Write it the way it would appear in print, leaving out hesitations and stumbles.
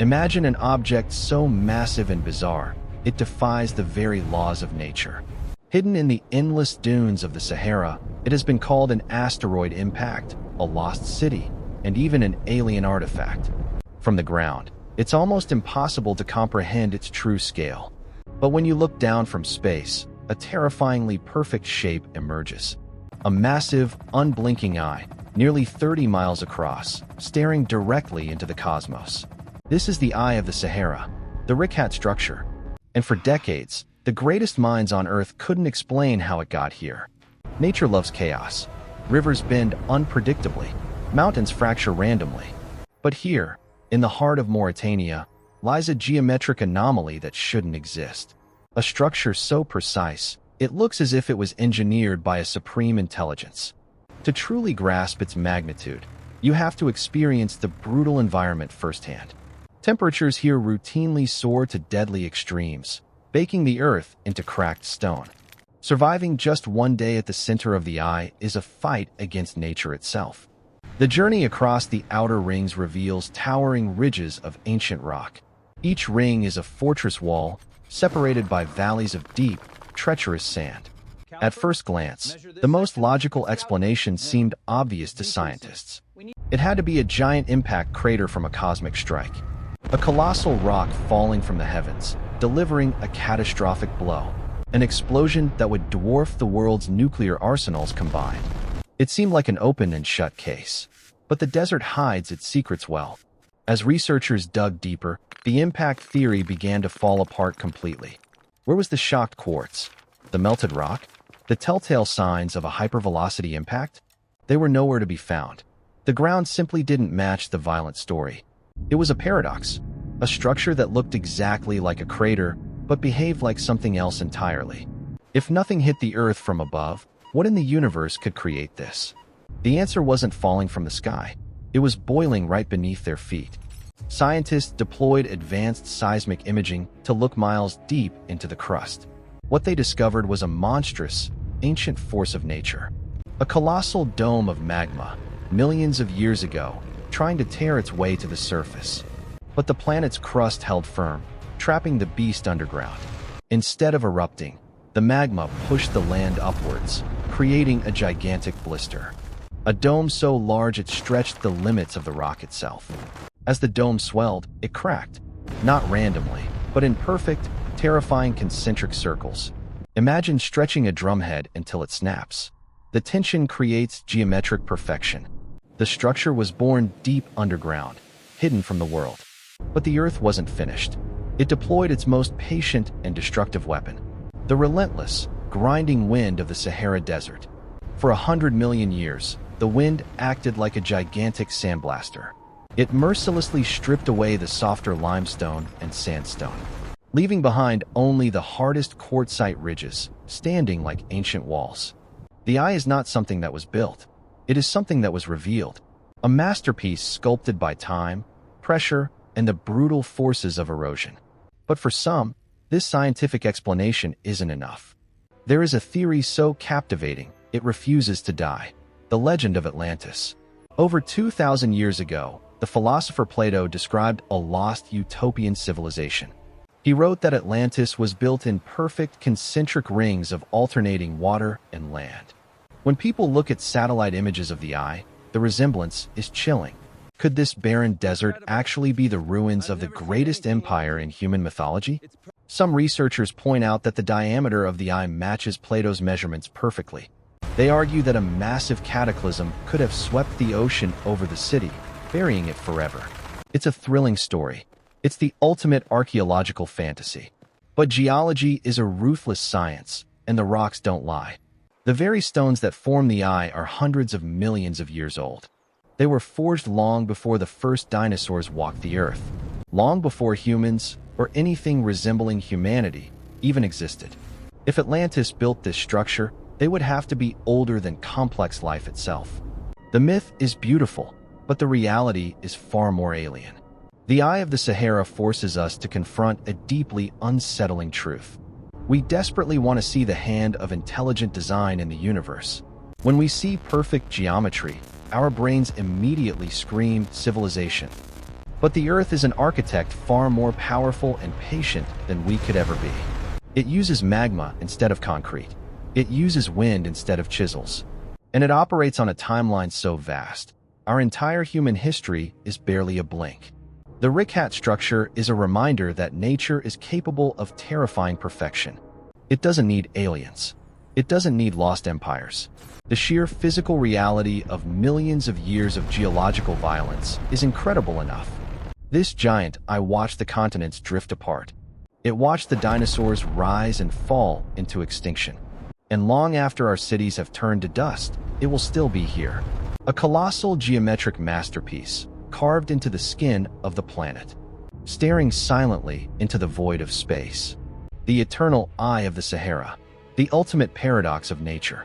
Imagine an object so massive and bizarre, it defies the very laws of nature. Hidden in the endless dunes of the Sahara, it has been called an asteroid impact, a lost city, and even an alien artifact. From the ground, it's almost impossible to comprehend its true scale. But when you look down from space, a terrifyingly perfect shape emerges. A massive, unblinking eye, nearly 30 miles across, staring directly into the cosmos. This is the Eye of the Sahara, the Richat Structure. And for decades, the greatest minds on Earth couldn't explain how it got here. Nature loves chaos. Rivers bend unpredictably. Mountains fracture randomly. But here, in the heart of Mauritania, lies a geometric anomaly that shouldn't exist. A structure so precise, it looks as if it was engineered by a supreme intelligence. To truly grasp its magnitude, you have to experience the brutal environment firsthand. Temperatures here routinely soar to deadly extremes, baking the earth into cracked stone. Surviving just one day at the center of the eye is a fight against nature itself. The journey across the outer rings reveals towering ridges of ancient rock. Each ring is a fortress wall, separated by valleys of deep, treacherous sand. At first glance, the most logical explanation seemed obvious to scientists. It had to be a giant impact crater from a cosmic strike. A colossal rock falling from the heavens, delivering a catastrophic blow. An explosion that would dwarf the world's nuclear arsenals combined. It seemed like an open and shut case. But the desert hides its secrets well. As researchers dug deeper, the impact theory began to fall apart completely. Where was the shocked quartz? The melted rock? The telltale signs of a hypervelocity impact? They were nowhere to be found. The ground simply didn't match the violent story. It was a paradox. A structure that looked exactly like a crater, but behaved like something else entirely. If nothing hit the Earth from above, what in the universe could create this? The answer wasn't falling from the sky. It was boiling right beneath their feet. Scientists deployed advanced seismic imaging to look miles deep into the crust. What they discovered was a monstrous, ancient force of nature. A colossal dome of magma, millions of years ago, trying to tear its way to the surface. But the planet's crust held firm, trapping the beast underground. Instead of erupting, the magma pushed the land upwards, creating a gigantic blister. A dome so large it stretched the limits of the rock itself. As the dome swelled, it cracked, not randomly, but in perfect, terrifying concentric circles. Imagine stretching a drumhead until it snaps. The tension creates geometric perfection. The structure was born deep underground, hidden from the world. But the Earth wasn't finished. It deployed its most patient and destructive weapon, the relentless, grinding wind of the Sahara Desert. For 100 million years, the wind acted like a gigantic sandblaster. It mercilessly stripped away the softer limestone and sandstone, leaving behind only the hardest quartzite ridges, standing like ancient walls. The eye is not something that was built. It is something that was revealed, a masterpiece sculpted by time, pressure, and the brutal forces of erosion. But for some, this scientific explanation isn't enough. There is a theory so captivating, it refuses to die. The legend of Atlantis. Over 2,000 years ago, the philosopher Plato described a lost utopian civilization. He wrote that Atlantis was built in perfect concentric rings of alternating water and land. When people look at satellite images of the eye, the resemblance is chilling. Could this barren desert actually be the ruins of the greatest empire in human mythology? Some researchers point out that the diameter of the eye matches Plato's measurements perfectly. They argue that a massive cataclysm could have swept the ocean over the city, burying it forever. It's a thrilling story. It's the ultimate archaeological fantasy. But geology is a ruthless science, and the rocks don't lie. The very stones that form the eye are hundreds of millions of years old. They were forged long before the first dinosaurs walked the earth, long before humans, or anything resembling humanity, even existed. If Atlantis built this structure, they would have to be older than complex life itself. The myth is beautiful, but the reality is far more alien. The Eye of the Sahara forces us to confront a deeply unsettling truth. We desperately want to see the hand of intelligent design in the universe. When we see perfect geometry, our brains immediately scream civilization. But the Earth is an architect far more powerful and patient than we could ever be. It uses magma instead of concrete. It uses wind instead of chisels. And it operates on a timeline so vast, our entire human history is barely a blink. The Richat Structure is a reminder that nature is capable of terrifying perfection. It doesn't need aliens. It doesn't need lost empires. The sheer physical reality of millions of years of geological violence is incredible enough. This giant, I watched the continents drift apart. It watched the dinosaurs rise and fall into extinction. And long after our cities have turned to dust, it will still be here. A colossal geometric masterpiece, carved into the skin of the planet, staring silently into the void of space. The eternal eye of the Sahara, the ultimate paradox of nature.